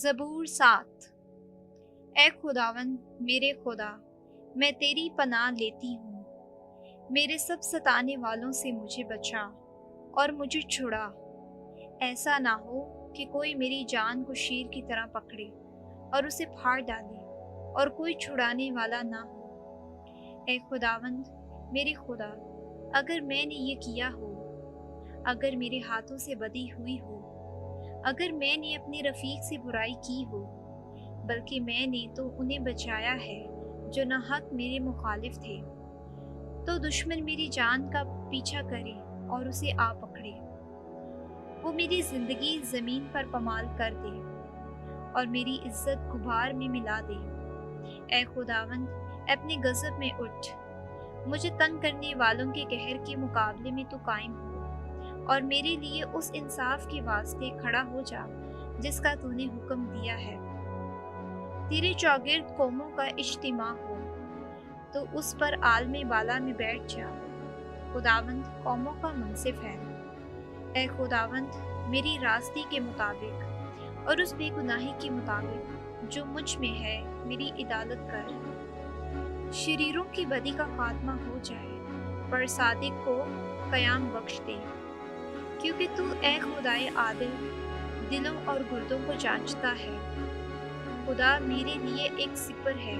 ज़बूर 7। ए खुदावंद मेरे खुदा, मैं तेरी पनाह लेती हूँ। मेरे सब सताने वालों से मुझे बचा और मुझे छुड़ा। ऐसा ना हो कि कोई मेरी जान को शेर की तरह पकड़े और उसे फाड़ डाले और कोई छुड़ाने वाला ना हो। ए खुदावंद मेरे खुदा, अगर मैंने ये किया हो, अगर मेरे हाथों से बदी हुई हो, अगर मैंने अपने रफीक से बुराई की हो, बल्कि मैंने तो उन्हें बचाया है जो नाहक मेरे मुखालिफ थे, तो दुश्मन मेरी जान का पीछा करे और उसे आ पकड़े। वो मेरी जिंदगी जमीन पर पमाल कर दे और मेरी इज्जत गुबार में मिला दे। ए खुदावंद, अपने गजब में उठ, मुझे तंग करने वालों के कहर के मुकाबले में तू कायम हो और मेरे लिए उस इंसाफ के वास्ते खड़ा हो जा जिसका तूने हुक्म दिया है। तेरे चौगिर्द कौमों का इज्तिमा हो तो उस पर आलमे बाला में बैठ जा। खुदावंद कौमों का मुंसिफ है। ए खुदावंद, मेरी रास्ते के मुताबिक और उस बेगुनाही के मुताबिक जो मुझ में है मेरी इदालत कर। शरीरों की बदी का खात्मा हो जाए, पर सादिक को कयाम बख्श दे, क्योंकि तू ए खुदाए आदिल दिलों और गुर्दों को जांचता है। खुदा मेरे लिए एक सिपर है,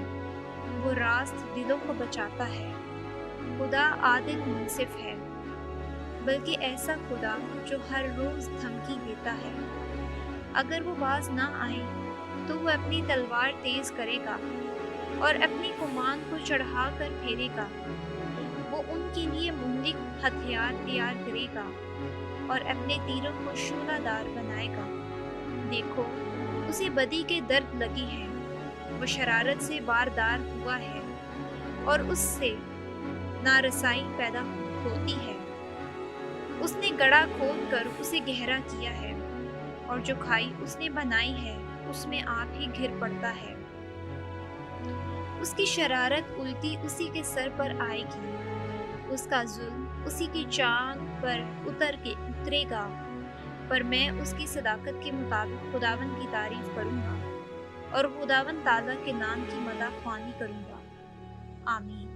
वो रास्त दिलों को बचाता है। खुदा आदिल मुंसिफ है, बल्कि ऐसा खुदा जो हर रोज धमकी देता है। अगर वो बाज ना आए तो वो अपनी तलवार तेज करेगा और अपनी कमान को चढ़ा कर फेरेगा। वो उनके लिए मुहलिक हथियार तैयार करेगा और अपने तीरों को शूलादार बनाएगा। देखो, उसे बदी के दर्द लगी है, वो शरारत से बारदार हुआ है और उससे नारसाई पैदा होती है। उसने गड़ा खोद कर उसे गहरा किया है और जो खाई उसने बनाई है उसमें आप ही घिर पड़ता है। उसकी शरारत उल्टी उसी के सर पर आएगी, उसका जुल्म उसी की जान पर उतरेगा। पर मैं उसकी सदाकत के मुताबिक खुदावंद की तारीफ करूंगा और खुदावंद ताला के नाम की मदह ख्वानी करूंगा। आमीन।